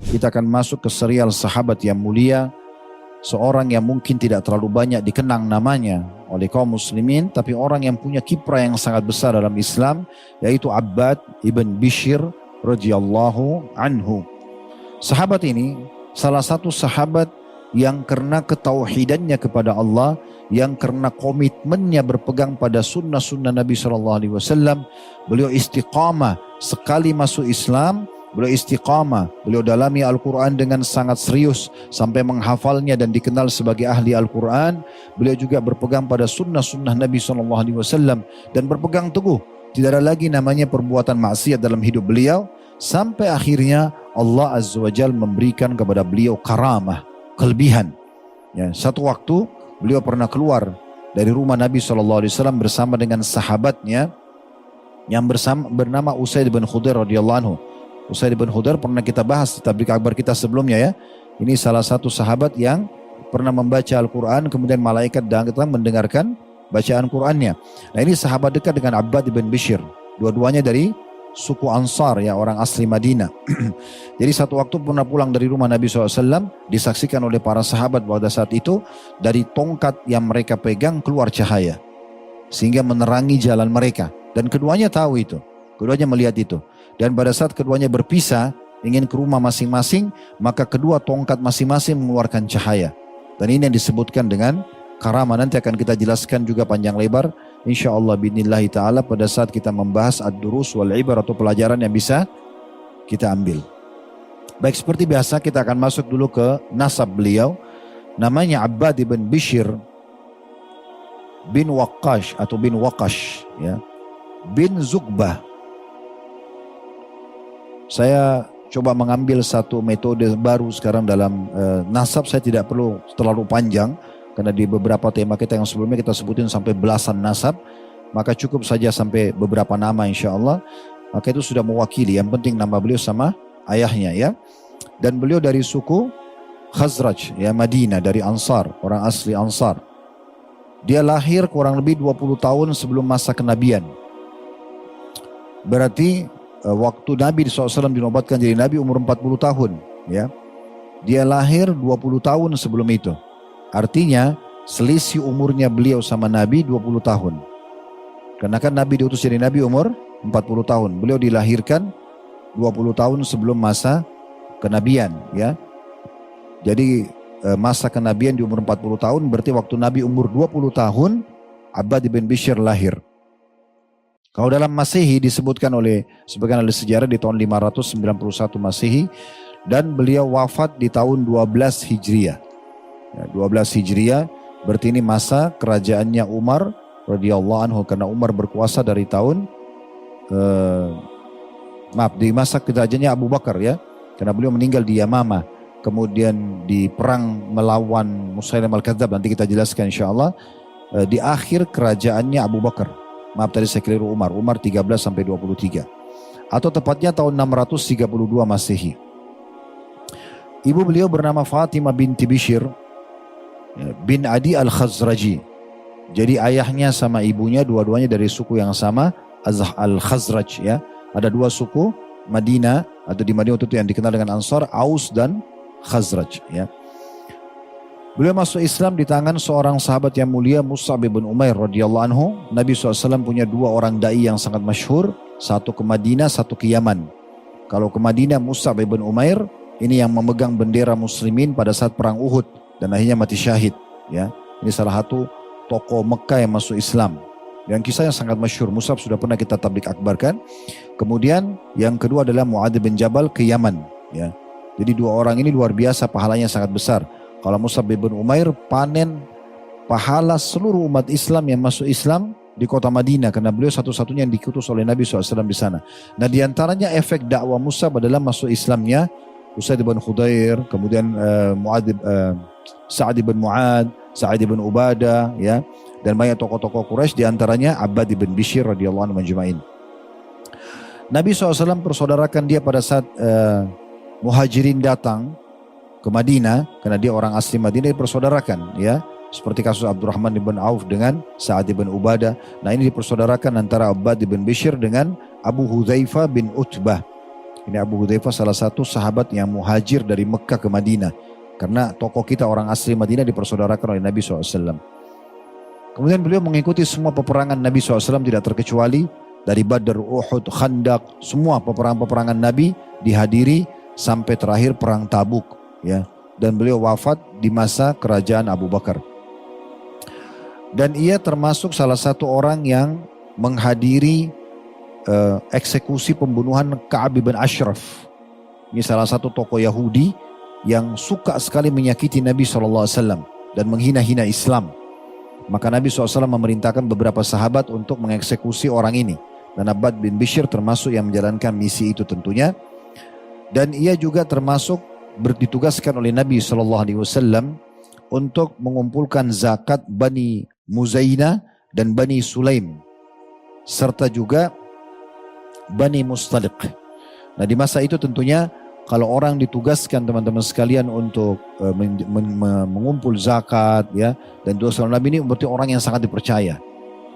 Kita akan masuk ke serial sahabat yang mulia, seorang yang mungkin tidak terlalu banyak dikenang namanya oleh kaum muslimin, tapi orang yang punya kiprah yang sangat besar dalam Islam, yaitu Abbad ibn Bishr radhiyallahu anhu. Sahabat ini salah satu sahabat yang karena ketauhidannya kepada Allah, yang karena komitmennya berpegang pada sunnah-sunnah Nabi SAW, beliau istiqamah sekali masuk Islam. Beliau istiqamah, beliau dalami Al-Quran dengan sangat serius sampai menghafalnya dan dikenal sebagai ahli Al-Quran. Beliau juga berpegang pada sunnah-sunnah Nabi SAW dan berpegang teguh. Tidak ada lagi namanya perbuatan maksiat dalam hidup beliau. Sampai akhirnya Allah Azza wa Jal memberikan kepada beliau karamah, kelebihan. Ya, satu waktu beliau pernah keluar dari rumah Nabi SAW bersama dengan sahabatnya yang bernama Usaid bin Khudair radhiyallahu anhu. Usaid bin Khudair pernah kita bahas di tablik akbar kita sebelumnya ya. Ini salah satu sahabat yang pernah membaca Al-Quran, kemudian malaikat datang mendengarkan bacaan Qurannya. Nah, ini sahabat dekat dengan Abbad bin Bishr. Dua-duanya dari suku Ansar ya, orang asli Madinah. Jadi satu waktu pernah pulang dari rumah Nabi SAW, disaksikan oleh para sahabat pada saat itu, dari tongkat yang mereka pegang keluar cahaya, sehingga menerangi jalan mereka. Dan keduanya tahu itu, keduanya melihat itu. Dan pada saat keduanya berpisah, ingin ke rumah masing-masing, maka kedua tongkat masing-masing mengeluarkan cahaya. Dan ini yang disebutkan dengan karamah. Nanti akan kita jelaskan juga panjang lebar, insyaallah biidznillah ta'ala, pada saat kita membahas ad-durus wal ibar, atau pelajaran yang bisa kita ambil. Baik, seperti biasa kita akan masuk dulu ke nasab beliau. Namanya Abbad ibn Bishr bin Waqqash atau bin Waqash ya, bin Zuqbah. Saya coba mengambil satu metode baru sekarang dalam nasab. Saya tidak perlu terlalu panjang, karena di beberapa tema kita yang sebelumnya kita sebutin sampai belasan nasab. Maka cukup saja sampai beberapa nama insya Allah. Maka itu sudah mewakili. Yang penting nama beliau sama ayahnya ya. Dan beliau dari suku Khazraj ya, Madinah, dari Ansar, orang asli Ansar. Dia lahir kurang lebih 20 tahun sebelum masa kenabian. Berarti waktu Nabi SAW dinobatkan jadi Nabi umur 40 tahun ya. Dia lahir 20 tahun sebelum itu. Artinya selisih umurnya beliau sama Nabi 20 tahun. Karena kan Nabi diutus jadi Nabi umur 40 tahun. Beliau dilahirkan 20 tahun sebelum masa kenabian ya. Jadi masa kenabian di umur 40 tahun, berarti waktu Nabi umur 20 tahun Abbad bin Bishr lahir. Kalau dalam Masehi disebutkan oleh sebagian ahli sejarah di tahun 591 Masehi, dan beliau wafat di tahun 12 Hijriah. Ya, 12 Hijriah berarti ini masa kerajaannya Umar radhiyallahu anhu, karena Umar berkuasa dari tahun di masa kerajaannya Abu Bakar ya, karena beliau meninggal di Yamamah, kemudian di perang melawan Musailamah al-Kadzdzab, nanti kita jelaskan insyaallah, di akhir kerajaannya Abu Bakar. Maaf tadi saya keliru, Umar 13 sampai 23. Atau tepatnya tahun 632 Masehi. Ibu beliau bernama Fatimah binti Bishr bin Adi al-Khazraji. Jadi ayahnya sama ibunya dua-duanya dari suku yang sama, al-Khazraj ya. Ada dua suku Madinah, atau di Madinah itu yang dikenal dengan Ansar, Aus dan Khazraj ya. Beliau masuk Islam di tangan seorang sahabat yang mulia, Mus'ab bin Umair radhiyallahu anhu. Nabi SAW punya dua orang da'i yang sangat masyhur, satu ke Madinah, satu ke Yaman. Kalau ke Madinah, Mus'ab bin Umair ini yang memegang bendera muslimin pada saat perang Uhud dan akhirnya mati syahid ya. Ini salah satu tokoh Mekah yang masuk Islam. Yang kisahnya sangat masyhur. Mus'ab sudah pernah kita tablik akbarkan. Kemudian yang kedua adalah Mu'adz bin Jabal ke Yaman ya. Jadi dua orang ini luar biasa, pahalanya sangat besar. Kalau Mus'ab bin Umair panen pahala seluruh umat Islam yang masuk Islam di kota Madinah, karena beliau satu-satunya yang diutus oleh Nabi SAW di sana. Nah, diantaranya efek dakwah Mus'ab adalah masuk Islamnya Usaid bin Khudair, kemudian Sa'ad bin Mu'ad, Sa'ad bin Ubadah ya, dan banyak tokoh-tokoh Quraisy, diantaranya Abbad bin Bishr radhiyallahu anhu majma'in. Nabi SAW persaudarakan dia pada saat Muhajirin datang ke Madinah, karena dia orang asli Madinah, dipersaudarakan ya. Seperti kasus Abdurrahman bin Auf dengan Sa'ad bin Ubadah. Nah ini dipersaudarakan antara Abbad bin Bishr dengan Abu Hudzaifah bin Utbah. Ini Abu Hudzaifah salah satu sahabat yang muhajir dari Mekah ke Madinah. Karena tokoh kita orang asli Madinah dipersaudarakan oleh Nabi SAW. Kemudian beliau mengikuti semua peperangan Nabi SAW tidak terkecuali. Dari Badr, Uhud, Khandaq, semua peperangan-peperangan Nabi dihadiri sampai terakhir perang Tabuk. Ya. Dan beliau wafat di masa kerajaan Abu Bakar. Dan ia termasuk salah satu orang yang menghadiri eksekusi pembunuhan Ka'ab bin Ashraf. Ini salah satu tokoh Yahudi yang suka sekali menyakiti Nabi SAW dan menghina-hina Islam. Maka Nabi SAW memerintahkan beberapa sahabat untuk mengeksekusi orang ini. Dan Abbad bin Bishr termasuk yang menjalankan misi itu tentunya. Dan ia juga termasuk ditugaskan oleh Nabi SAW untuk mengumpulkan zakat Bani Muzaina dan Bani Sulaim serta juga Bani Mustaliq. Nah di masa itu tentunya kalau orang ditugaskan teman-teman sekalian untuk mengumpul zakat ya dan dosa Nabi ini berarti orang yang sangat dipercaya.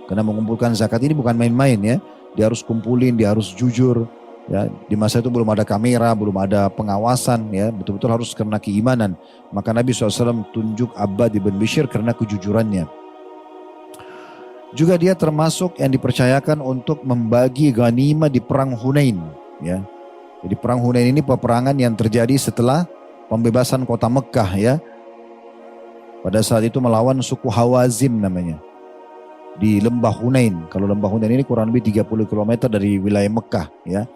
Karena mengumpulkan zakat ini bukan main-main ya. Dia harus kumpulin, dia harus jujur. Ya, di masa itu belum ada kamera, belum ada pengawasan, ya betul-betul harus karena keimanan. Maka Nabi SAW tunjuk Abbad bin Bishr karena kejujurannya. Juga dia termasuk yang dipercayakan untuk membagi ghanimah di perang Hunain. Ya, jadi perang Hunain ini peperangan yang terjadi setelah pembebasan kota Mekah, ya. Pada saat itu melawan suku Hawazim namanya di lembah Hunain. Kalau lembah Hunain ini kurang lebih 30 km dari wilayah Mekah, ya.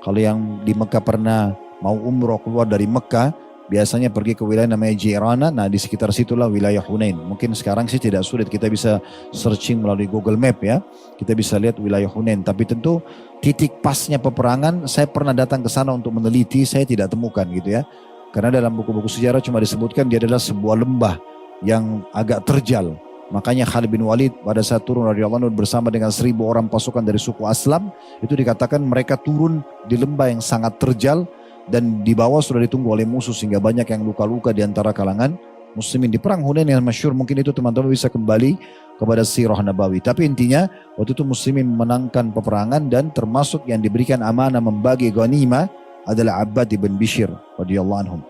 Kalau yang di Mekah pernah mau umroh keluar dari Mekah, biasanya pergi ke wilayah namanya Jirana. Nah di sekitar situlah wilayah Hunain. Mungkin sekarang sih tidak sulit, kita bisa searching melalui Google Map ya. Kita bisa lihat wilayah Hunain. Tapi tentu titik pasnya peperangan, saya pernah datang ke sana untuk meneliti, saya tidak temukan gitu ya. Karena dalam buku-buku sejarah cuma disebutkan dia adalah sebuah lembah yang agak terjal. Makanya Khalid bin Walid pada saat turun radhiyallahu anhu bersama dengan 1000 orang pasukan dari suku Aslam, itu dikatakan mereka turun di lembah yang sangat terjal dan di bawah sudah ditunggu oleh musuh sehingga banyak yang luka-luka di antara kalangan muslimin. Di perang Hunain yang masyhur, mungkin itu teman-teman bisa kembali kepada sirah Nabawi. Tapi intinya waktu itu muslimin memenangkan peperangan dan termasuk yang diberikan amanah membagi ghanimah adalah Abbad bin Bishr radhiyallahu anhum.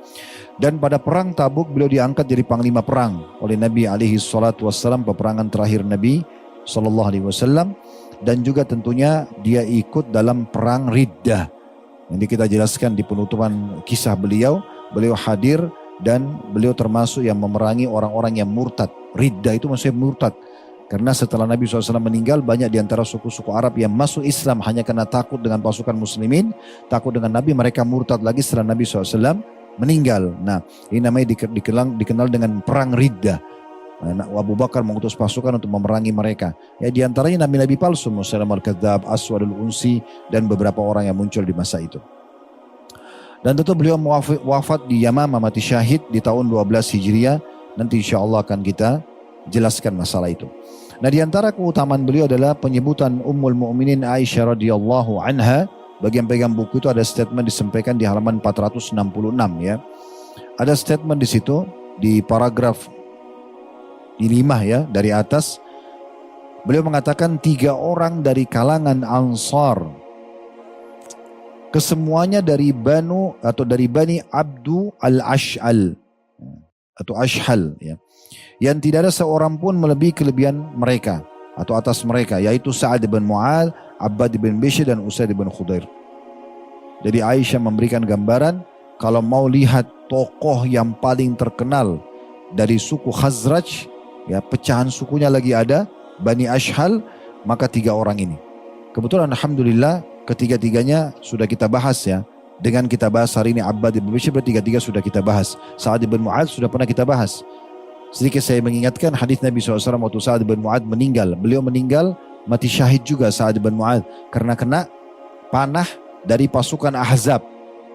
Dan pada perang Tabuk beliau diangkat jadi panglima perang oleh Nabi alaihi salatu wassalam, peperangan terakhir Nabi sallallahu alaihi wasallam. Dan juga tentunya dia ikut dalam perang Riddah. Nanti kita jelaskan di penutupan kisah beliau. Beliau hadir dan beliau termasuk yang memerangi orang-orang yang murtad. Riddah itu maksudnya murtad. Karena setelah Nabi SAW meninggal, banyak di antara suku-suku Arab yang masuk Islam hanya karena takut dengan pasukan muslimin, takut dengan Nabi, mereka murtad lagi setelah Nabi SAW meninggal. Nah, ini namanya dikenal dengan perang Riddah. Nah, Abu Bakar mengutus pasukan untuk memerangi mereka. Ya, di antaranya nabi-nabi palsu, Musailamah al-Kadzdzab, Aswadul Unsi, dan beberapa orang yang muncul di masa itu. Dan tentu beliau wafat di Yamamah, mati syahid di tahun 12 Hijriah. Nanti insya Allah akan kita jelaskan masalah itu. Nah, di antara keutamaan beliau adalah penyebutan Ummul Mukminin Aisyah radhiyallahu anha. Bagi yang pegang buku itu ada statement disampaikan di halaman 466 ya. Ada statement di situ di paragraf di 5 ya dari atas. Beliau mengatakan 3 orang dari kalangan Ansar, kesemuanya dari Bani Abdu al-Ash'al atau Ashhal ya. Yang tidak ada seorang pun melebihi kelebihan mereka atau atas mereka, yaitu Sa'ad bin Mu'adz, Abbad bin Bishr dan Usaid bin Khudair. Jadi Aisyah memberikan gambaran kalau mau lihat tokoh yang paling terkenal dari suku Khazraj, ya pecahan sukunya lagi ada Bani Ashhal, maka 3 orang ini. Kebetulan alhamdulillah ketiga-tiganya sudah kita bahas ya. Dengan kita bahas hari ini Abbad bin Bishr, bertiga-tiga sudah kita bahas. Sa'ad bin Mu'adz sudah pernah kita bahas. Sedikit saya mengingatkan hadis Nabi SAW waktu Sa'ad bin Mu'adz meninggal. Beliau meninggal mati syahid juga Sa'ad bin Mu'adz karena kena panah dari pasukan Ahzab,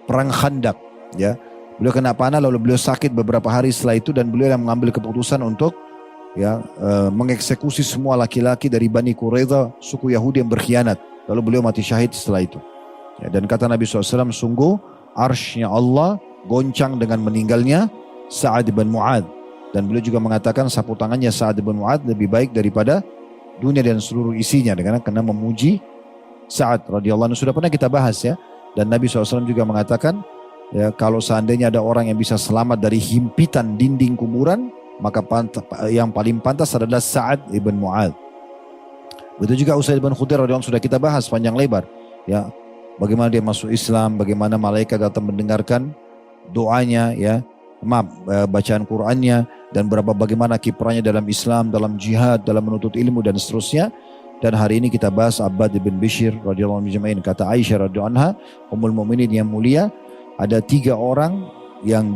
perang Khandaq. Ya, beliau kena panah lalu beliau sakit beberapa hari setelah itu dan beliau yang mengambil keputusan untuk mengeksekusi semua laki-laki dari Bani Quraidah, suku Yahudi yang berkhianat. Lalu beliau mati syahid setelah itu. Ya, dan kata Nabi SAW, sungguh arsy-Nya Allah goncang dengan meninggalnya Sa'ad bin Mu'adz. Dan beliau juga mengatakan sapu tangannya Sa'ad bin Mu'adz lebih baik daripada dunia dan seluruh isinya, karena memuji Sa'ad radhiyallahu anhu. Sudah pernah kita bahas ya. Dan Nabi SAW juga mengatakan, ya, kalau seandainya ada orang yang bisa selamat dari himpitan dinding kuburan, maka yang paling pantas adalah Sa'ad ibn Mu'adz. Begitu juga Usaid bin Khudair radhiyallahu anhu sudah kita bahas panjang lebar. Ya, bagaimana dia masuk Islam, bagaimana malaikat datang mendengarkan doanya, ya, bacaan Qur'annya, dan bagaimana kiprahnya dalam Islam, dalam jihad, dalam menuntut ilmu dan seterusnya. Dan hari ini kita bahas Abbad bin Bishr radhiyallahu anhu. Kata Aisyah radhiyallahu anha, Ummul Mukminin yang mulia, ada 3 orang yang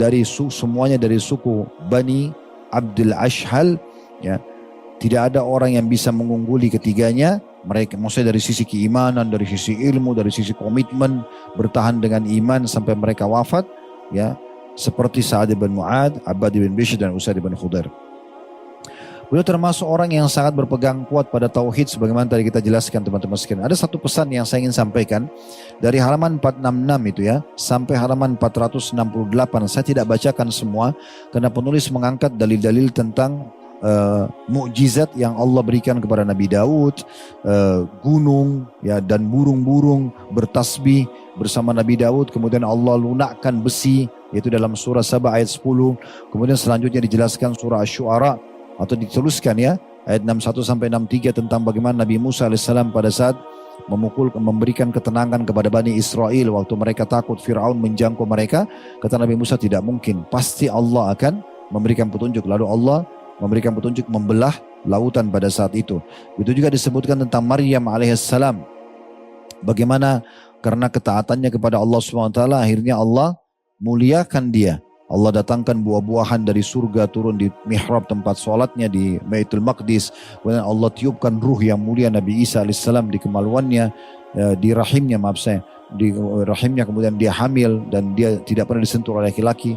semuanya dari suku Bani Abdul Ashhal, ya. Tidak ada orang yang bisa mengungguli ketiganya. Mereka maksudnya dari sisi keimanan, dari sisi ilmu, dari sisi komitmen, bertahan dengan iman sampai mereka wafat, ya. Seperti Sa'ad bin Mu'adz, Abbad bin Bishr, dan Usaid bin Khudair. Beliau termasuk orang yang sangat berpegang kuat pada tauhid sebagaimana tadi kita jelaskan teman-teman sekalian. Ada satu pesan yang saya ingin sampaikan dari halaman 466 itu ya sampai halaman 468. Saya tidak bacakan semua karena penulis mengangkat dalil-dalil tentang mukjizat yang Allah berikan kepada Nabi Daud, gunung, ya, dan burung-burung bertasbih bersama Nabi Daud. Kemudian Allah lunakkan besi, yaitu dalam surah Saba ayat 10. Kemudian selanjutnya dijelaskan surah Asy-Syu'ara, atau dituliskan ya ayat 61 sampai 63 tentang bagaimana Nabi Musa alaihissalam pada saat memberikan ketenangan kepada Bani Israel waktu mereka takut Fir'aun menjangkau mereka. Kata Nabi Musa, tidak mungkin, pasti Allah akan memberikan petunjuk. Lalu Allah memberikan petunjuk membelah lautan pada saat itu. Itu juga disebutkan tentang Maryam alaihissalam, bagaimana karena ketaatannya kepada Allah SWT akhirnya Allah muliakan dia. Allah datangkan buah-buahan dari surga turun di mihrab tempat sholatnya di Baitul Maqdis. Kemudian Allah tiupkan ruh yang mulia Nabi Isa alaihissalam di kemaluannya, di rahimnya, di rahimnya. Kemudian dia hamil dan dia tidak pernah disentuh oleh laki-laki.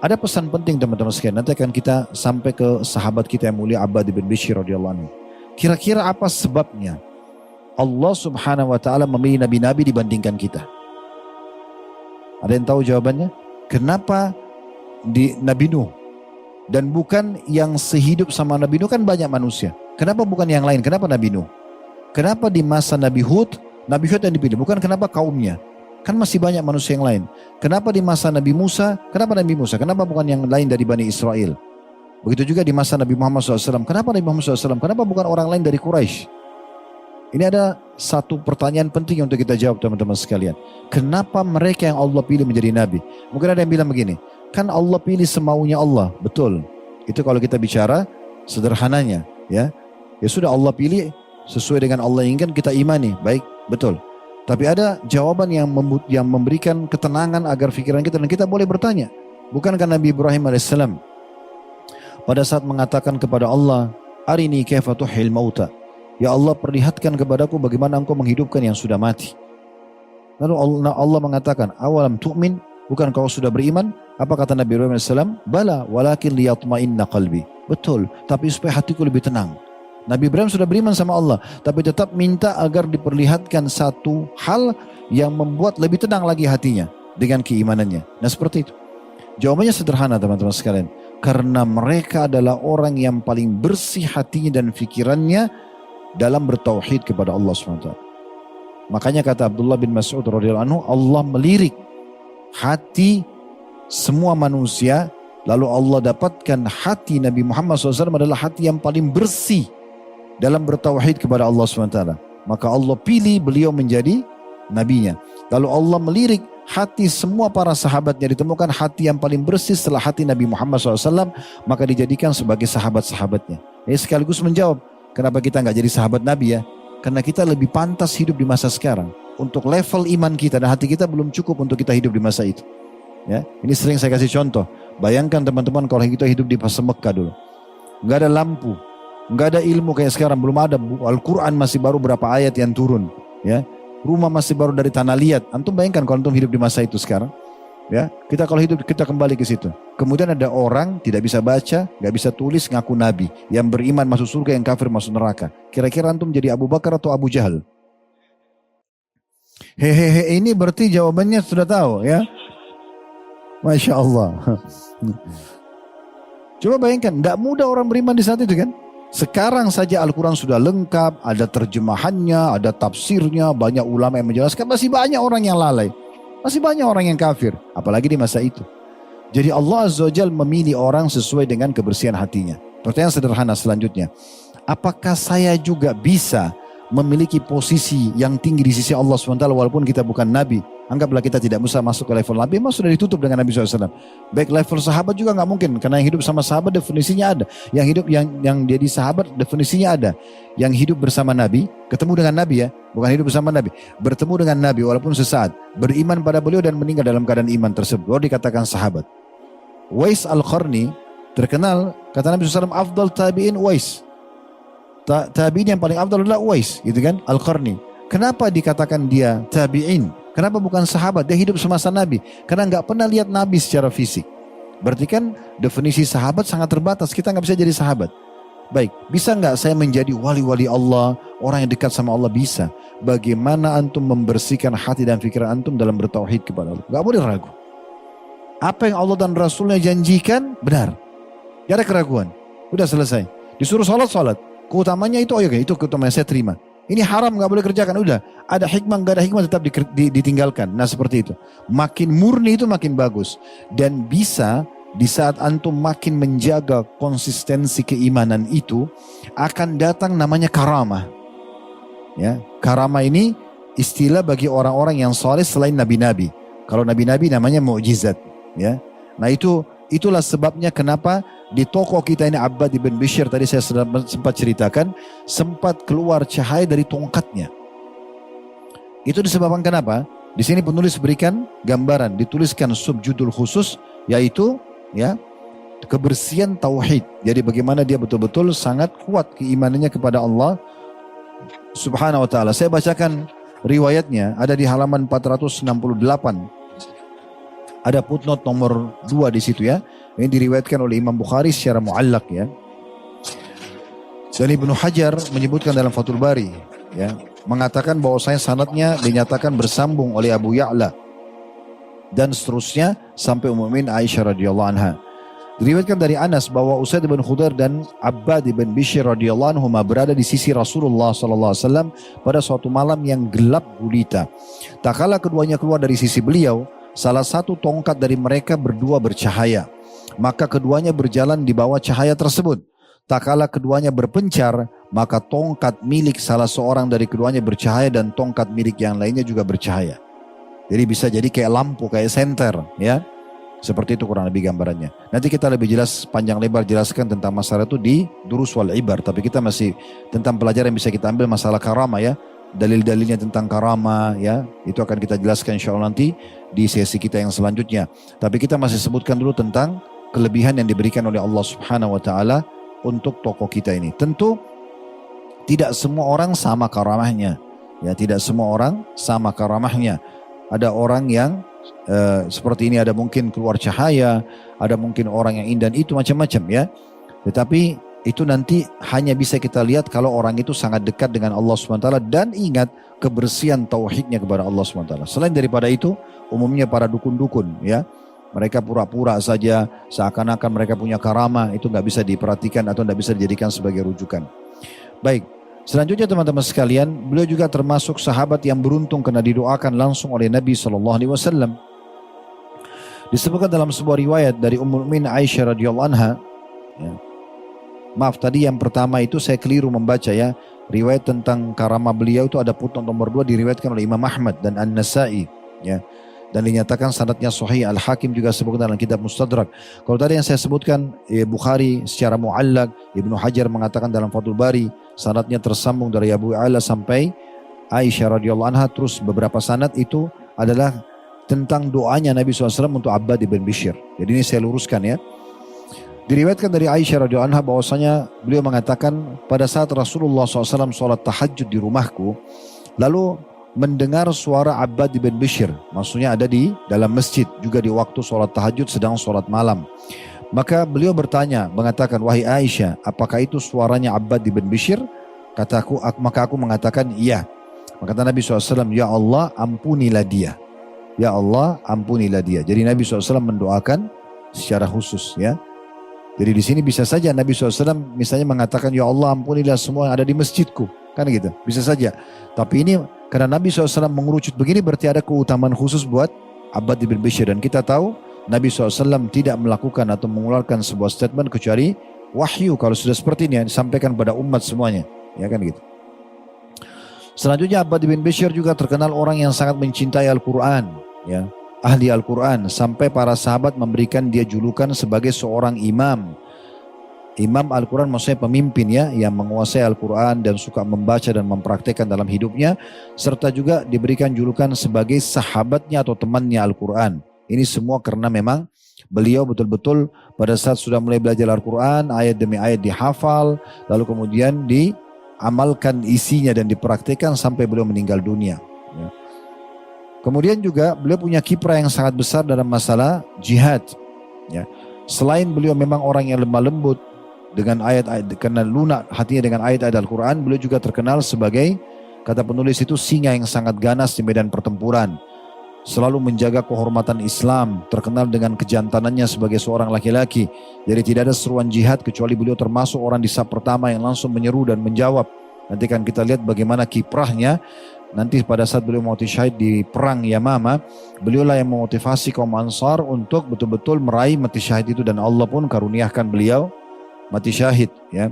Ada pesan penting teman-teman sekalian. Nanti akan kita sampai ke sahabat kita yang mulia Abbad bin Bishr radhiyallahu anhu. Kira-kira apa sebabnya Allah subhanahu wa ta'ala memilih nabi-nabi dibandingkan kita? Ada yang tahu jawabannya? Kenapa di Nabi Nuh dan bukan yang sehidup sama Nabi Nuh? Kan banyak manusia. Kenapa bukan yang lain? Kenapa Nabi Nuh? Kenapa di masa Nabi Hud yang dipilih? Bukan kenapa kaumnya? Kan masih banyak manusia yang lain. Kenapa di masa Nabi Musa? Kenapa Nabi Musa? Kenapa bukan yang lain dari Bani Israel? Begitu juga di masa Nabi Muhammad SAW. Kenapa Nabi Muhammad SAW? Kenapa bukan orang lain dari Quraisy? Ini ada satu pertanyaan penting untuk kita jawab teman-teman sekalian. Kenapa mereka yang Allah pilih menjadi nabi? Mungkin ada yang bilang begini, kan Allah pilih semaunya Allah. Betul. Itu kalau kita bicara sederhananya, ya. Ya sudah, Allah pilih sesuai dengan Allah inginkan, kita imani. Baik, betul. Tapi ada jawaban yang memberikan ketenangan agar pikiran kita, dan kita boleh bertanya. Bukankah Nabi Ibrahim alaihissalam pada saat mengatakan kepada Allah, "Arini kaifa tuhil mauta." Ya Allah, perlihatkan kepadaku bagaimana engkau menghidupkan yang sudah mati. Lalu Allah mengatakan, "Awalam tu'min?" Bukan kau sudah beriman? Apa kata Nabi Ibrahim AS? "Bala, walakin liyatma'inna qalbi." Betul, tapi supaya hatiku lebih tenang. Nabi Ibrahim sudah beriman sama Allah, tapi tetap minta agar diperlihatkan satu hal yang membuat lebih tenang lagi hatinya dengan keimanannya. Nah seperti itu. Jawabannya sederhana teman-teman sekalian. Karena mereka adalah orang yang paling bersih hatinya dan pikirannya dalam bertauhid kepada Allah SWT. Makanya kata Abdullah bin Mas'ud radhiyallahu anhu, Allah melirik hati semua manusia, lalu Allah dapatkan hati Nabi Muhammad SAW adalah hati yang paling bersih dalam bertauhid kepada Allah SWT. Maka Allah pilih beliau menjadi nabinya. Lalu Allah melirik hati semua para sahabatnya, ditemukan hati yang paling bersih setelah hati Nabi Muhammad SAW, maka dijadikan sebagai sahabat-sahabatnya. Ini sekaligus menjawab kenapa kita nggak jadi sahabat Nabi ya? Karena kita lebih pantas hidup di masa sekarang. Untuk level iman kita dan hati kita belum cukup untuk kita hidup di masa itu. Ya, ini sering saya kasih contoh. Bayangkan teman-teman kalau kita hidup di fase Mekah dulu. Nggak ada lampu, nggak ada ilmu kayak sekarang. Belum ada Al-Quran, masih baru berapa ayat yang turun. Ya, rumah masih baru dari tanah liat. Antum bayangkan kalau antum hidup di masa itu sekarang. Ya, kita kalau hidup kita kembali ke situ. Kemudian ada orang tidak bisa baca, nggak bisa tulis, ngaku nabi, yang beriman masuk surga, yang kafir masuk neraka. Kira-kira antum jadi Abu Bakar atau Abu Jahal? Hehehe, ini berarti jawabannya sudah tahu ya. Masya Allah. Coba bayangkan, tidak mudah orang beriman di saat itu kan. Sekarang saja Al-Quran sudah lengkap, ada terjemahannya, ada tafsirnya, banyak ulama yang menjelaskan, masih banyak orang yang lalai. Masih banyak orang yang kafir, apalagi di masa itu. Jadi Allah Azza wa Jalla memilih orang sesuai dengan kebersihan hatinya. Pertanyaan sederhana selanjutnya, apakah saya juga bisa memiliki posisi yang tinggi di sisi Allah SWT walaupun kita bukan Nabi? Anggaplah kita tidak bisa masuk ke level Nabi, memang sudah ditutup dengan Nabi SAW. Baik level sahabat juga nggak mungkin, karena yang hidup sama sahabat definisinya ada. Yang hidup yang jadi sahabat definisinya ada. Yang hidup bersama Nabi, ketemu dengan Nabi ya, bukan hidup bersama Nabi. Bertemu dengan Nabi walaupun sesaat, beriman pada beliau dan meninggal dalam keadaan iman tersebut, baru dikatakan sahabat. Uwais Al-Qarni terkenal, kata Nabi SAW, afdal tabi'in Uwais. Tabi'in yang paling afdal adalah Uwais, gitu kan, Al-Qarni. Kenapa dikatakan dia tabi'in? Kenapa bukan sahabat? Dia hidup semasa Nabi. Karena nggak pernah lihat Nabi secara fisik. Berarti kan definisi sahabat sangat terbatas. Kita nggak bisa jadi sahabat. Baik, bisa nggak saya menjadi wali-wali Allah, orang yang dekat sama Allah? Bisa. Bagaimana antum membersihkan hati dan pikiran antum dalam bertauhid kepada Allah? Nggak boleh ragu. Apa yang Allah dan Rasulnya janjikan, benar. Gak ada keraguan. Udah selesai. Disuruh sholat. Keutamanya itu, oh ya, itu keutamaan saya terima. Ini haram, gak boleh kerjakan. Udah, ada hikmah, gak ada hikmah, tetap ditinggalkan. Nah seperti itu. Makin murni itu makin bagus. Dan bisa di saat antum makin menjaga konsistensi keimanan itu, akan datang namanya karamah. Ya, karamah ini istilah bagi orang-orang yang soleh selain nabi-nabi. Kalau nabi-nabi namanya mukjizat. Ya, nah itulah sebabnya kenapa di toko kita ini Abbad ibn Bishr tadi saya sempat ceritakan, sempat keluar cahaya dari tongkatnya. Itu disebabkan kenapa? Di sini penulis berikan gambaran, dituliskan subjudul khusus, yaitu ya kebersihan tauhid. Jadi bagaimana dia betul-betul sangat kuat keimanannya kepada Allah Subhanahu wa taala. Saya bacakan riwayatnya, ada di halaman 468. Ada footnote nomor 2 di situ ya. Ini diriwayatkan oleh Imam Bukhari secara muallak ya. Dan Ibnu Hajar menyebutkan dalam Fathul Bari ya, mengatakan bahwasanya sanadnya dinyatakan bersambung oleh Abu Ya'la dan seterusnya sampai Ummumin Aisyah radhiyallahu anha. Diriwayatkan dari Anas bahwa Usaid bin Khudair dan Abbad bin Bishr radhiyallahu anhu berada di sisi Rasulullah sallallahu alaihi wasallam pada suatu malam yang gelap gulita. Tak kala keduanya keluar dari sisi beliau, salah satu tongkat dari mereka berdua bercahaya. Maka keduanya berjalan di bawah cahaya tersebut. Tak kala keduanya berpencar, maka tongkat milik salah seorang dari keduanya bercahaya dan tongkat milik yang lainnya juga bercahaya. Jadi bisa jadi kayak lampu, kayak senter ya. Seperti itu kurang lebih gambarannya. Nanti kita lebih jelas panjang lebar jelaskan tentang masalah itu di Durus wal Ibar. Tapi kita masih tentang pelajaran yang bisa kita ambil masalah karamah ya. Dalil-dalilnya tentang karamah ya, itu akan kita jelaskan insya Allah nanti di sesi kita yang selanjutnya. Tapi kita masih sebutkan dulu tentang kelebihan yang diberikan oleh Allah Subhanahu wa taala untuk tokoh kita ini. Tentu tidak semua orang sama karamahnya. Ya, tidak semua orang sama karamahnya. Ada orang yang seperti ini, ada mungkin keluar cahaya, ada mungkin orang yang indah, itu macam-macam ya. Tetapi itu nanti hanya bisa kita lihat kalau orang itu sangat dekat dengan Allah SWT dan ingat kebersihan tauhidnya kepada Allah SWT. Selain daripada itu, umumnya para dukun-dukun ya, mereka pura-pura saja seakan-akan mereka punya karamah, itu nggak bisa diperhatikan atau nggak bisa dijadikan sebagai rujukan. Baik, selanjutnya teman-teman sekalian, beliau juga termasuk sahabat yang beruntung karena didoakan langsung oleh Nabi SAW. Disebutkan dalam sebuah riwayat dari Ummul Mukminin Aisyah radhiyallahu anha ya. Maaf, tadi yang pertama itu saya keliru membaca ya. Riwayat tentang karamah beliau itu ada footnote nomor 2 diriwayatkan oleh Imam Ahmad dan An-Nasai ya. Dan dinyatakan sanadnya sahih. Al-Hakim juga sebutkan dalam kitab Mustadrak. Kalau tadi yang saya sebutkan Bukhari secara muallak, Ibnu Hajar mengatakan dalam Fathul Bari sanadnya tersambung dari Abu Ya'la sampai Aisyah radhiyallahu anha. Terus beberapa sanad itu adalah tentang doanya Nabi SAW untuk Abbad bin Bishr. Jadi ini saya luruskan ya. Diriwayatkan dari Aisyah radhiyallahu anha bahwasanya beliau mengatakan pada saat Rasulullah SAW sholat tahajud di rumahku, lalu mendengar suara Abbad bin Bishr, maksudnya ada di dalam masjid juga di waktu sholat tahajud sedang sholat malam. Maka beliau bertanya, mengatakan, wahai Aisyah, apakah itu suaranya Abbad bin Bishr? Kataku, maka aku mengatakan iya. Maka kata Nabi SAW, ya Allah ampunilah dia. Ya Allah ampunilah dia. Jadi Nabi SAW mendoakan secara khusus ya. Jadi di sini bisa saja Nabi SAW misalnya mengatakan, ya Allah ampunilah semua yang ada di masjidku. Kan gitu, bisa saja. Tapi ini karena Nabi SAW mengerucut begini berarti ada keutamaan khusus buat Abbad ibn Bishr. Dan kita tahu Nabi SAW tidak melakukan atau mengeluarkan sebuah statement kecuali wahyu. Kalau sudah seperti ini disampaikan pada umat semuanya. Ya kan gitu. Selanjutnya Abbad ibn Bishr juga terkenal orang yang sangat mencintai Al-Quran. Ya, ahli Al-Quran. Sampai para sahabat memberikan dia julukan sebagai seorang imam. Imam Al-Quran maksudnya pemimpin ya, yang menguasai Al-Quran dan suka membaca dan mempraktekkan dalam hidupnya. Serta juga diberikan julukan sebagai sahabatnya atau temannya Al-Quran. Ini semua karena memang beliau betul-betul pada saat sudah mulai belajar Al-Quran, ayat demi ayat dihafal, lalu kemudian diamalkan isinya dan dipraktekkan sampai beliau meninggal dunia. Ya. Kemudian juga beliau punya kiprah yang sangat besar dalam masalah jihad. Ya. Selain beliau memang orang yang lemah lembut dengan ayat-ayat, karena lunak hatinya dengan ayat-ayat Al-Quran, beliau juga terkenal sebagai, kata penulis itu, singa yang sangat ganas di medan pertempuran. Selalu menjaga kehormatan Islam, terkenal dengan kejantanannya sebagai seorang laki-laki. Jadi tidak ada seruan jihad kecuali beliau termasuk orang di saf pertama yang langsung menyeru dan menjawab. Nanti kan kita lihat bagaimana kiprahnya. Nanti pada saat beliau mati syahid di perang Yamama, beliaulah yang memotivasi kaum Ansar untuk betul-betul meraih mati syahid itu, dan Allah pun karuniakan beliau mati syahid ya.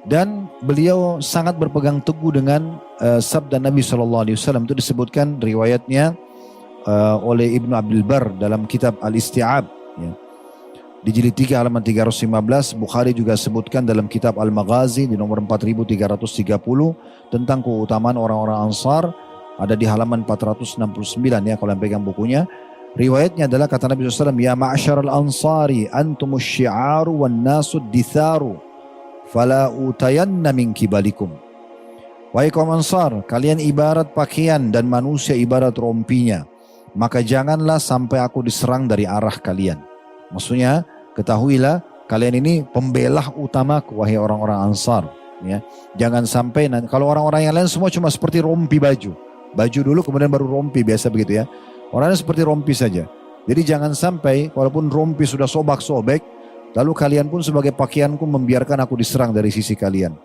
Dan beliau sangat berpegang teguh dengan sabda Nabi SAW. Itu disebutkan riwayatnya oleh Ibnu Abdul Bar dalam kitab Al-Isti'ab ya. Di jilid 3 halaman 315, Bukhari juga sebutkan dalam kitab Al-Maghazi di nomor 4330 tentang keutamaan orang-orang Ansar, ada di halaman 469 ya kalau yang pegang bukunya. Riwayatnya adalah kata Nabi SAW, ya ma'asyaral ansari antumus syi'aru wan nasud ditharu fala utayanna min kibalikum. Wahai kaum Ansar, kalian ibarat pakaian dan manusia ibarat rompinya, maka janganlah sampai aku diserang dari arah kalian. Maksudnya, ketahuilah kalian ini pembelah utamaku wahai orang-orang Ansar. Ya, jangan sampai kalau orang-orang yang lain semua cuma seperti rompi baju. Baju dulu kemudian baru rompi, biasa begitu ya. Orangnya seperti rompi saja. Jadi jangan sampai walaupun rompi sudah sobak-sobek, lalu kalian pun sebagai pakaianku membiarkan aku diserang dari sisi kalian.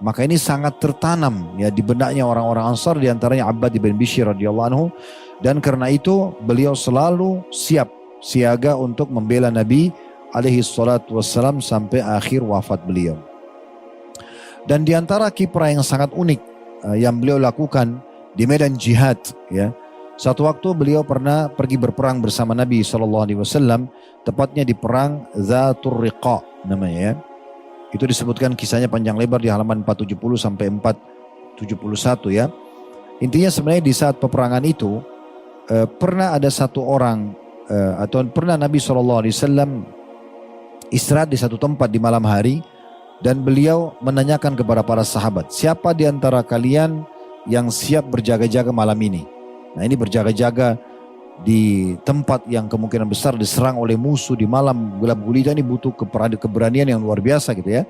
Maka ini sangat tertanam ya di benaknya orang-orang Ansar, diantaranya Abbad ibn Bishr radhiyallahu anhu. Dan karena itu beliau selalu siap siaga untuk membela Nabi alaihi salatu wassalam sampai akhir wafat beliau. Dan diantara kiprah yang sangat unik yang beliau lakukan di medan jihad ya. Satu waktu beliau pernah pergi berperang bersama Nabi SAW, tepatnya di perang Zatur Riqa namanya ya. Itu disebutkan kisahnya panjang lebar di halaman 470 sampai 471 ya. Intinya sebenarnya di saat peperangan itu pernah ada satu orang atau pernah Nabi SAW istirahat di satu tempat di malam hari, dan beliau menanyakan kepada para sahabat, siapa di antara kalian yang siap berjaga-jaga malam ini? Nah ini berjaga-jaga di tempat yang kemungkinan besar diserang oleh musuh di malam gelap gulita, ini butuh keberanian yang luar biasa gitu ya.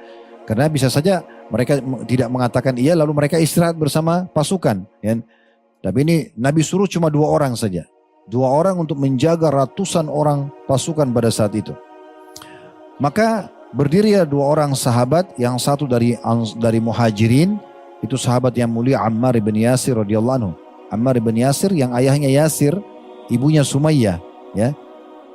Karena bisa saja mereka tidak mengatakan iya lalu mereka istirahat bersama pasukan ya. Tapi ini Nabi suruh cuma 2 orang saja. 2 orang untuk menjaga ratusan orang pasukan pada saat itu. Maka berdiri 2 orang sahabat, yang satu dari Muhajirin, itu sahabat yang mulia Ammar ibn Yasir radhiyallahu anhu. Ammar ibn Yasir yang ayahnya Yasir, ibunya Sumayyah ya.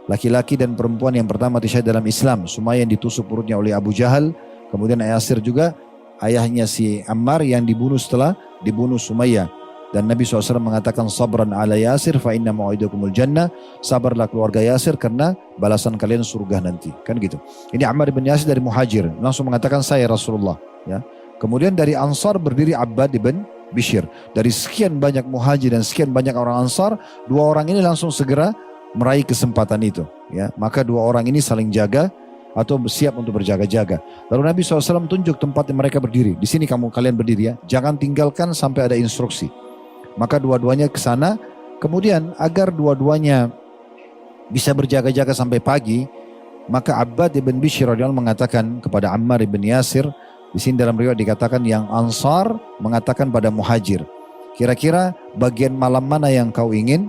Laki-laki dan perempuan yang pertama mati syahid dalam Islam. Sumayyah yang ditusuk perutnya oleh Abu Jahal, kemudian Yasir juga ayahnya si Ammar yang dibunuh setelah dibunuh Sumayyah. Dan Nabi SAW mengatakan sabran ala Yasir fa inna mau'idakumul jannah, sabarlah keluarga Yasir karena balasan kalian surga nanti, kan gitu. Ini Ammar ibn Yasir dari Muhajir, langsung mengatakan saya Rasulullah ya. Kemudian dari Ansar berdiri Abbad ibn Bishr. Dari sekian banyak Muhajir dan sekian banyak orang Ansar, 2 orang ini langsung segera meraih kesempatan itu ya. Maka 2 orang ini saling jaga atau siap untuk berjaga-jaga. Lalu Nabi SAW tunjuk tempat yang mereka berdiri. Di sini kalian berdiri ya, jangan tinggalkan sampai ada instruksi. Maka dua-duanya ke sana, kemudian agar dua-duanya bisa berjaga-jaga sampai pagi, maka Abbad ibn Bishr radhiyallahu mengatakan kepada Ammar ibn Yasir, di sini dalam riwayat dikatakan yang Ansar mengatakan pada Muhajir, kira-kira bagian malam mana yang kau ingin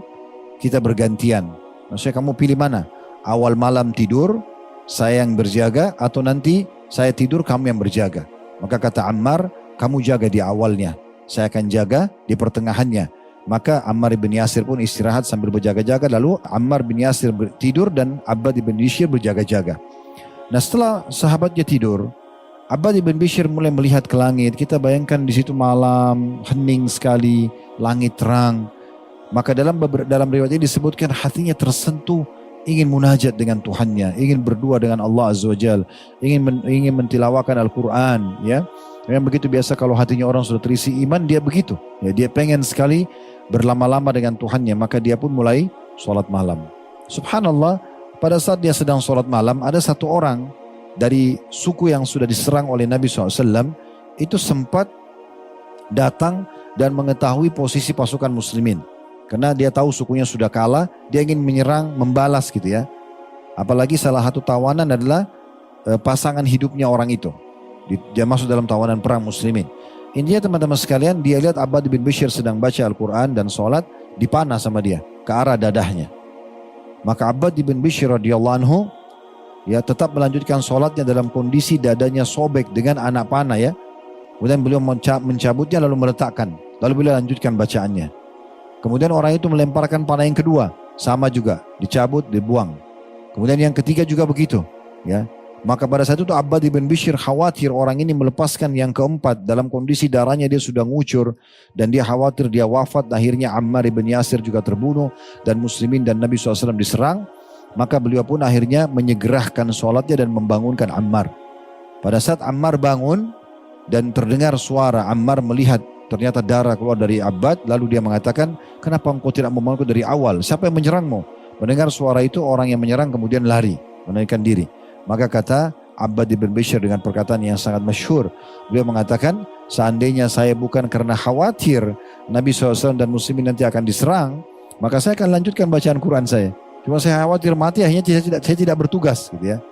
kita bergantian? Maksudnya kamu pilih mana? Awal malam tidur saya yang berjaga atau nanti saya tidur kamu yang berjaga? Maka kata Ammar, kamu jaga di awalnya, saya akan jaga di pertengahannya. Maka Ammar bin Yasir pun istirahat sambil berjaga-jaga, lalu Ammar bin Yasir tidur dan Abbad bin Bishr berjaga-jaga. Nah setelah sahabatnya tidur, Abbad bin Bishr mulai melihat ke langit. Kita bayangkan di situ malam, hening sekali, langit terang. Maka dalam riwayat ini disebutkan hatinya tersentuh, ingin munajat dengan Tuhannya, ingin berdua dengan Allah Azza wa Jal, ingin mentilawakan Al-Quran, ya. Yang begitu biasa kalau hatinya orang sudah terisi iman, dia begitu. Ya, dia pengen sekali berlama-lama dengan Tuhannya, maka dia pun mulai sholat malam. Subhanallah, pada saat dia sedang sholat malam, ada satu orang dari suku yang sudah diserang oleh Nabi SAW, itu sempat datang dan mengetahui posisi pasukan muslimin. Karena dia tahu sukunya sudah kalah, dia ingin menyerang, membalas gitu ya. Apalagi salah satu tawanan adalah pasangan hidupnya orang itu. Dia masuk dalam tawanan perang muslimin. Intinya teman-teman sekalian, dia lihat Abbad bin Bishr sedang baca Al-Quran dan sholat, dipanah sama dia ke arah dadahnya. Maka Abbad bin Bishr radhiyallahu anhu ya tetap melanjutkan sholatnya dalam kondisi dadanya sobek dengan anak panah ya. Kemudian beliau mencabutnya lalu meletakkan. Lalu beliau lanjutkan bacaannya. Kemudian orang itu melemparkan panah yang kedua, sama juga, dicabut, dibuang. Kemudian yang ketiga juga begitu, ya. Maka pada saat itu Abbad bin Bishr khawatir orang ini melepaskan yang keempat dalam kondisi darahnya dia sudah ngucur dan dia khawatir dia wafat. Akhirnya Ammar bin Yasir juga terbunuh dan muslimin dan Nabi SAW diserang. Maka beliau pun akhirnya menyegerakan sholatnya dan membangunkan Ammar. Pada saat Ammar bangun dan terdengar suara, Ammar melihat ternyata darah keluar dari Abbad, lalu dia mengatakan, kenapa engkau tidak membangunku dari awal? Siapa yang menyerangmu? Mendengar suara itu, orang yang menyerang kemudian lari, melarikan diri. Maka kata Abbad bin Bishr dengan perkataan yang sangat masyhur, beliau mengatakan, seandainya saya bukan karena khawatir Nabi SAW dan muslimin nanti akan diserang, maka saya akan lanjutkan bacaan Quran saya. Cuma saya khawatir mati, akhirnya saya tidak bertugas gitu ya.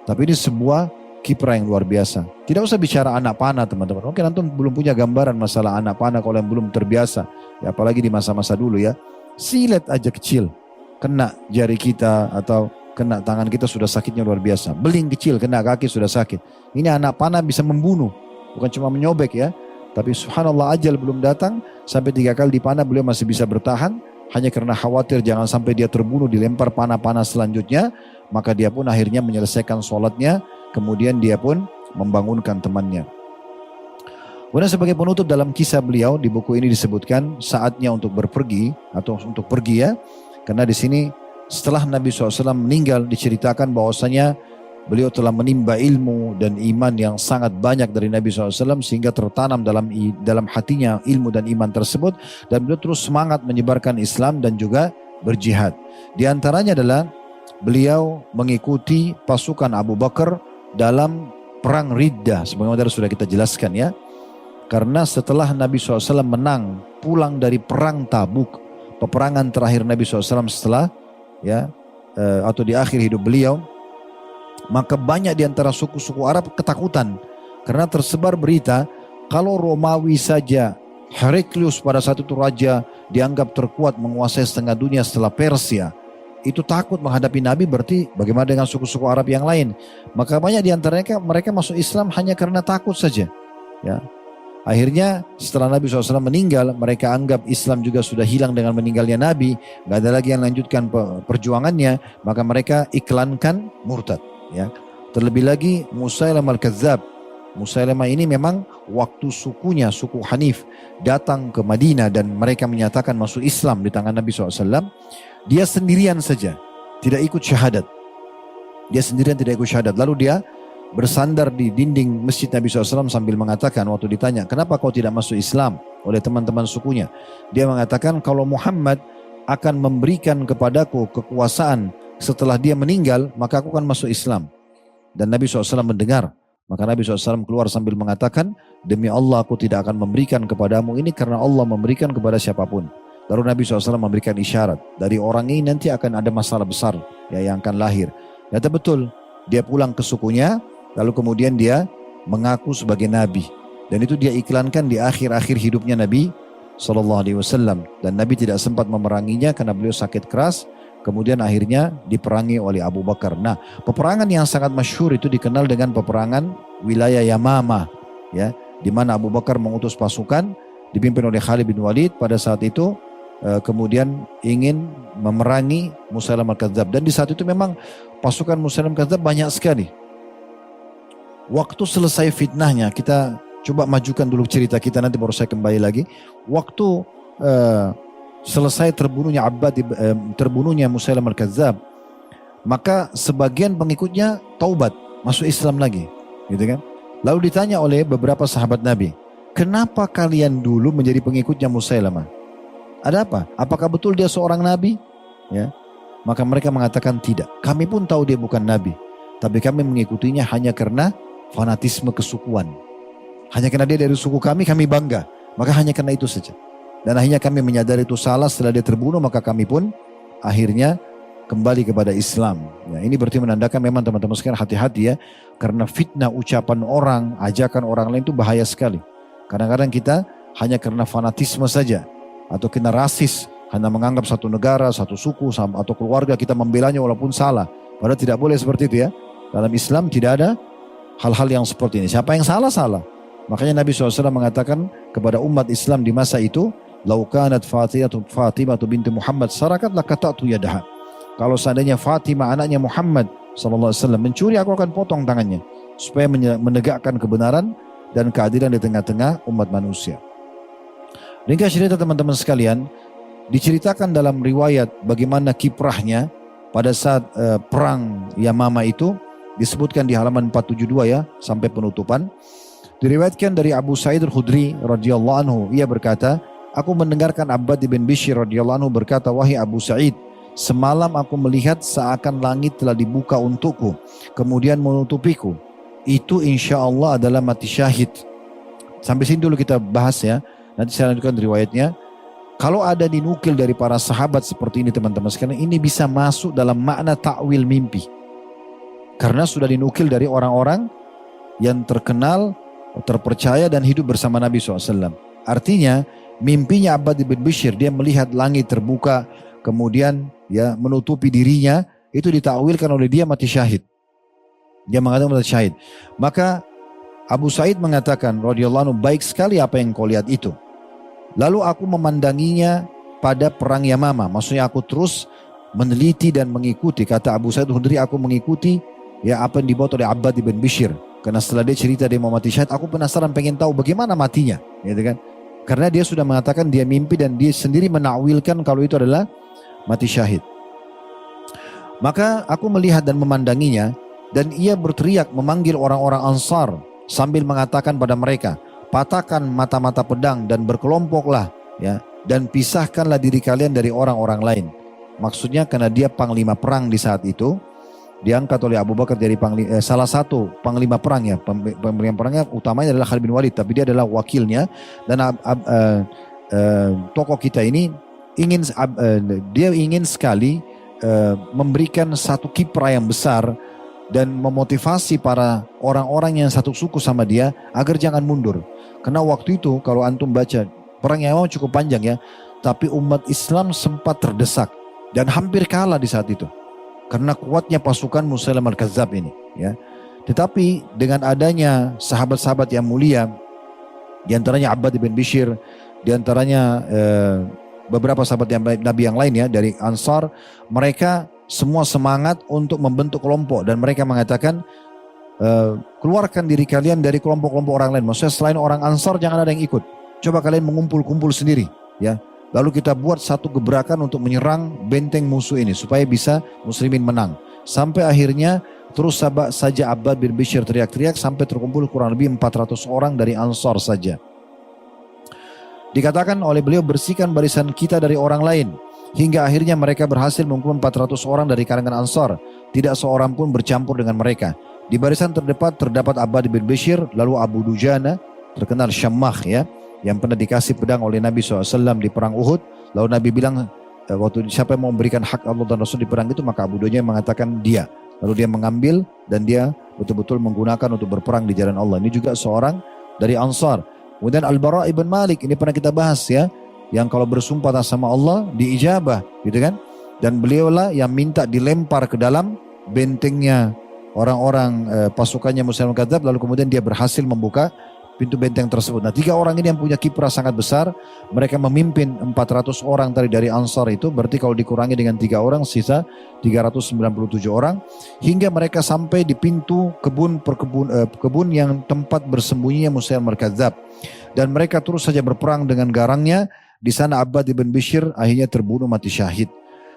Tapi ini sebuah kiprah yang luar biasa. Tidak usah bicara anak panah teman-teman. Mungkin antum belum punya gambaran masalah anak panah kalau yang belum terbiasa. Ya, apalagi di masa-masa dulu ya. Silet aja kecil, kena jari kita atau kena tangan kita sudah sakitnya luar biasa. Beling kecil kena kaki sudah sakit. Ini anak panah bisa membunuh. Bukan cuma menyobek ya. Tapi subhanallah ajal belum datang. Sampai 3 kali dipanah beliau masih bisa bertahan. Hanya karena khawatir jangan sampai dia terbunuh dilempar panah-panah selanjutnya. Maka dia pun akhirnya menyelesaikan sholatnya. Kemudian dia pun membangunkan temannya. Kemudian sebagai penutup dalam kisah beliau di buku ini disebutkan saatnya untuk berpergi atau untuk pergi ya. Karena di sini setelah Nabi SAW meninggal diceritakan bahwasanya beliau telah menimba ilmu dan iman yang sangat banyak dari Nabi SAW sehingga tertanam dalam hatinya ilmu dan iman tersebut. Dan beliau terus semangat menyebarkan Islam dan juga berjihad. Di antaranya adalah beliau mengikuti pasukan Abu Bakar dalam perang Riddah, sebagaimana sudah kita jelaskan ya. Karena setelah Nabi SAW menang pulang dari perang Tabuk, peperangan terakhir Nabi SAW setelah ya atau di akhir hidup beliau, maka banyak di antara suku-suku Arab ketakutan karena tersebar berita kalau Romawi saja, Heraklius pada saat itu raja dianggap terkuat menguasai setengah dunia setelah Persia, itu takut menghadapi Nabi, berarti bagaimana dengan suku-suku Arab yang lain? Maka banyak di antaranya mereka masuk Islam hanya karena takut saja. Ya. Akhirnya setelah Nabi SAW meninggal, mereka anggap Islam juga sudah hilang dengan meninggalnya Nabi, nggak ada lagi yang lanjutkan perjuangannya, maka mereka iklankan murtad. Ya. Terlebih lagi Musailamah al-Kadzab. Musailamah ini memang waktu sukunya, suku Hanif, datang ke Madinah dan mereka menyatakan masuk Islam di tangan Nabi SAW. Dia sendirian saja, tidak ikut syahadat. Dia sendirian tidak ikut syahadat. Lalu dia bersandar di dinding masjid Nabi SAW sambil mengatakan waktu ditanya, kenapa kau tidak masuk Islam oleh teman-teman sukunya? Dia mengatakan kalau Muhammad akan memberikan kepadaku kekuasaan setelah dia meninggal, maka aku akan masuk Islam. Dan Nabi SAW mendengar. Maka Nabi SAW keluar sambil mengatakan, demi Allah aku tidak akan memberikan kepadamu ini karena Allah memberikan kepada siapapun. Lalu Nabi SAW memberikan isyarat, dari orang ini nanti akan ada masalah besar ya, yang akan lahir. Ternyata betul, dia pulang ke sukunya, lalu kemudian dia mengaku sebagai Nabi. Dan itu dia iklankan di akhir-akhir hidupnya Nabi SAW. Dan Nabi tidak sempat memeranginya karena beliau sakit keras. kemudian akhirnya diperangi oleh Abu Bakar. Nah, peperangan yang sangat masyhur itu dikenal dengan peperangan wilayah Yamamah, ya, di mana Abu Bakar mengutus pasukan dipimpin oleh Khalid bin Walid pada saat itu, kemudian ingin memerangi Musailamah al-Kadzdzab, dan di saat itu memang pasukan Musailamah al-Kadzdzab banyak sekali. Waktu selesai fitnahnya, kita coba majukan dulu cerita kita, nanti baru saya kembali lagi. Waktu selesai terbunuhnya Musailamah al-Kadzdzab, maka sebagian pengikutnya taubat, masuk Islam lagi, gitu kan? Lalu ditanya oleh beberapa sahabat Nabi, kenapa kalian dulu menjadi pengikutnya Musailamah? Ada apa? Apakah betul dia seorang nabi? Ya. Maka mereka mengatakan tidak. Kami pun tahu dia bukan nabi, tapi kami mengikutinya hanya karena fanatisme kesukuan. Hanya karena dia dari suku kami bangga. Maka hanya karena itu saja. Dan akhirnya kami menyadari itu salah setelah dia terbunuh, maka kami pun akhirnya kembali kepada Islam. Ya, ini berarti menandakan memang teman-teman sekalian hati-hati ya. Karena fitnah ucapan orang, ajakan orang lain itu bahaya sekali. Kadang-kadang kita hanya karena fanatisme saja. Atau kena rasis, hanya menganggap satu negara, satu suku atau keluarga kita membelanya walaupun salah. Padahal tidak boleh seperti itu ya. Dalam Islam tidak ada hal-hal yang seperti ini. Siapa yang salah, salah. Makanya Nabi SAW mengatakan kepada umat Islam di masa itu, "Lau kanat Fatimah binti Muhammad sarakat lakata'tu yadaha." Kalau seandainya Fatimah anaknya Muhammad SAW mencuri, aku akan potong tangannya. Supaya menegakkan kebenaran dan keadilan di tengah-tengah umat manusia. Ringkas cerita teman-teman sekalian, diceritakan dalam riwayat bagaimana kiprahnya pada saat perang Yamamah itu, disebutkan di halaman 472 ya, sampai penutupan. Diriwayatkan dari Abu Sa'id al-Khudri radhiyallahu anhu, ia berkata, aku mendengarkan Abbad bin Bishr radhiyallahu anhu berkata, wahai Abu Sa'id, semalam aku melihat seakan langit telah dibuka untukku, kemudian menutupiku. Itu insya Allah adalah mati syahid. Sampai sini dulu kita bahas ya, nanti saya lanjutkan riwayatnya. Kalau ada dinukil dari para sahabat seperti ini teman-teman sekalian, ini bisa masuk dalam makna ta'wil mimpi. Karena sudah dinukil dari orang-orang yang terkenal, terpercaya dan hidup bersama Nabi SAW. Artinya mimpinya Abbad bin Bishr, dia melihat langit terbuka, kemudian ya menutupi dirinya, itu ditakwilkan oleh dia mati syahid. Dia mengatakan mati syahid. Maka Abu Sa'id mengatakan radhiyallahu anhu, baik sekali apa yang kau lihat itu. Lalu aku memandanginya pada perang Yamamah. Maksudnya aku terus meneliti dan mengikuti. Kata Abu Sa'id al-Khudri, aku mengikuti ya apa yang dibuat oleh Abbad bin Bishr. Karena setelah dia cerita dia mau mati syahid, aku penasaran pengen tahu bagaimana matinya, gitu kan? Karena dia sudah mengatakan dia mimpi dan dia sendiri menakwilkan kalau itu adalah mati syahid. Maka aku melihat dan memandanginya, dan ia berteriak memanggil orang-orang Ansar sambil mengatakan pada mereka, patahkan mata-mata pedang dan berkelompoklah, ya, dan pisahkanlah diri kalian dari orang-orang lain. Maksudnya karena dia panglima perang di saat itu. Diangkat oleh Abu Bakar dari salah satu panglima perang ya. Panglima perangnya utamanya adalah Khalid bin Walid, tapi dia adalah wakilnya. Dan tokoh kita ini dia ingin sekali memberikan satu kiprah yang besar dan memotivasi para orang-orang yang satu suku sama dia agar jangan mundur. Karena waktu itu kalau antum baca perang yang cukup panjang ya, tapi umat Islam sempat terdesak dan hampir kalah di saat itu. Karena kuatnya pasukan Musailamah al-Kadzdzab ini, ya. Tetapi dengan adanya sahabat-sahabat yang mulia, diantaranya Abbad bin Bishr, diantaranya beberapa sahabat yang Nabi yang lain ya dari Ansar, mereka semua semangat untuk membentuk kelompok dan mereka mengatakan keluarkan diri kalian dari kelompok-kelompok orang lain. Maksudnya selain orang Ansar jangan ada yang ikut. Coba kalian mengumpul-kumpul sendiri, ya. Lalu kita buat satu gebrakan untuk menyerang benteng musuh ini supaya bisa muslimin menang. Sampai akhirnya terus saja Abbad bin Bishr teriak-teriak sampai terkumpul kurang lebih 400 orang dari Ansar saja. Dikatakan oleh beliau, bersihkan barisan kita dari orang lain. Hingga akhirnya mereka berhasil mengumpulkan 400 orang dari kalangan Ansar. Tidak seorang pun bercampur dengan mereka. Di barisan terdepan terdapat Abbad bin Bishr, lalu Abu Dujana, terkenal Syammah ya, yang pernah dikasih pedang oleh Nabi SAW di perang Uhud. Lalu Nabi bilang, waktu siapa yang mau memberikan hak Allah dan Rasul di perang itu, maka Abu Dujana mengatakan dia. Lalu dia mengambil dan dia betul-betul menggunakan untuk berperang di jalan Allah. Ini juga seorang dari Ansar. Kemudian Al-Bara ibn Malik, ini pernah kita bahas ya, yang kalau bersumpah atas sama Allah diijabah, gitu kan? Dan beliaulah yang minta dilempar ke dalam bentengnya orang-orang pasukannya Musailamah Kadzdzab, lalu kemudian dia berhasil membuka pintu benteng tersebut. Nah, 3 orang ini yang punya kiprah sangat besar. Mereka memimpin 400 orang tadi dari Ansar itu, berarti kalau dikurangi dengan 3 orang sisa 397 orang, hingga mereka sampai di pintu kebun yang tempat bersembunyinya Musailamah Kadzdzab. Dan mereka terus saja berperang dengan garangnya. Di sana Abbad ibn Bishr akhirnya terbunuh mati syahid.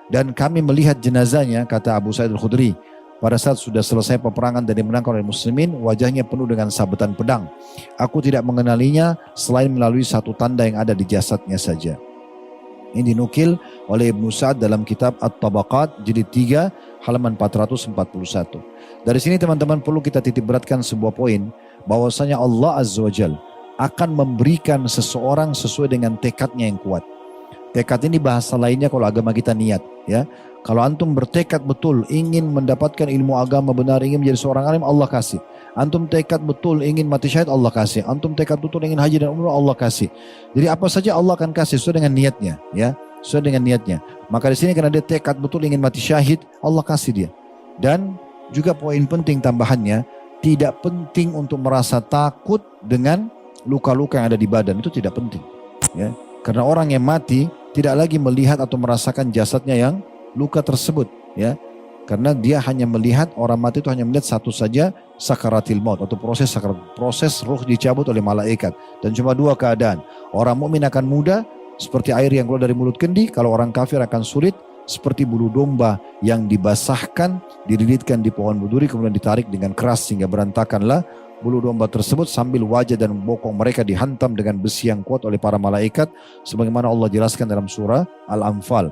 Dan kami melihat jenazahnya, kata Abu Sa'id al-Khudri, pada saat sudah selesai peperangan dan dimenangkan oleh muslimin, wajahnya penuh dengan sabetan pedang. Aku tidak mengenalinya selain melalui satu tanda yang ada di jasadnya saja. Ini dinukil oleh Ibnu Sa'ad dalam kitab At-Tabaqat jilid 3 halaman 441. Dari sini teman-teman perlu kita titik beratkan sebuah poin, bahwasanya Allah Azza wa Jalla akan memberikan seseorang sesuai dengan tekadnya yang kuat. Tekad ini bahasa lainnya kalau agama kita niat, ya. Kalau antum bertekad betul ingin mendapatkan ilmu agama benar, ingin menjadi seorang alim, Allah kasih. Antum tekad betul ingin mati syahid, Allah kasih. Antum tekad betul ingin haji dan umrah, Allah kasih. Jadi apa saja Allah akan kasih sesuai dengan niatnya, ya, sesuai dengan niatnya. Maka di sini karena dia tekad betul ingin mati syahid, Allah kasih dia. Dan juga poin penting tambahannya, tidak penting untuk merasa takut dengan luka-luka yang ada di badan, itu tidak penting, ya. Karena orang yang mati tidak lagi melihat atau merasakan jasadnya yang luka tersebut, ya. Karena dia hanya melihat, orang mati itu hanya melihat satu saja, sakaratil maut atau proses ruh dicabut oleh malaikat. Dan cuma 2 keadaan. Orang mukmin akan mudah seperti air yang keluar dari mulut kendi, kalau orang kafir akan sulit seperti bulu domba yang dibasahkan, dililitkan di pohon berduri kemudian ditarik dengan keras sehingga berantakanlah bulu domba tersebut, sambil wajah dan bokong mereka dihantam dengan besi yang kuat oleh para malaikat, sebagaimana Allah jelaskan dalam surah Al-Anfal.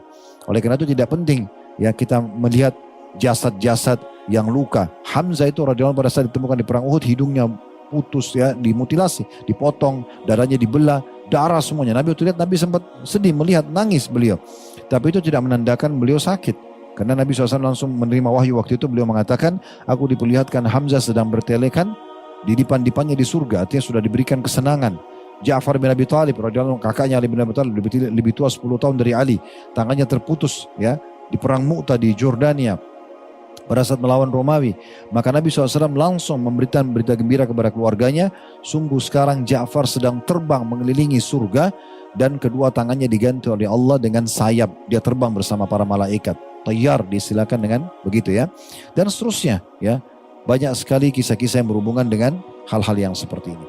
Oleh karena itu tidak penting, ya, kita melihat jasad-jasad yang luka. Hamzah itu radhiyallahu anhu pada saat ditemukan di perang Uhud, hidungnya putus, ya, dimutilasi, dipotong, darahnya dibelah, darah semuanya. Nabi waktu lihat, Nabi sempat sedih, melihat, nangis beliau. Tapi itu tidak menandakan beliau sakit. Karena Nabi SAW langsung menerima wahyu waktu itu, beliau mengatakan, aku diperlihatkan Hamzah sedang bertelekan di dipan-dipannya di surga, artinya sudah diberikan kesenangan. Ja'far bin Abi Thalib radhiyallahu anhu, kakaknya Ali bin Abi Thalib, lebih tua 10 tahun dari Ali, tangannya terputus, ya, di perang Mu'tah di Jordania pada saat melawan Romawi. Maka Nabi SAW langsung memberikan berita gembira kepada keluarganya, sungguh sekarang Ja'far sedang terbang mengelilingi surga dan kedua tangannya diganti oleh Allah dengan sayap, dia terbang bersama para malaikat. Tayyar disilakan dengan begitu, ya. Dan seterusnya, ya. Banyak sekali kisah-kisah yang berhubungan dengan hal-hal yang seperti ini.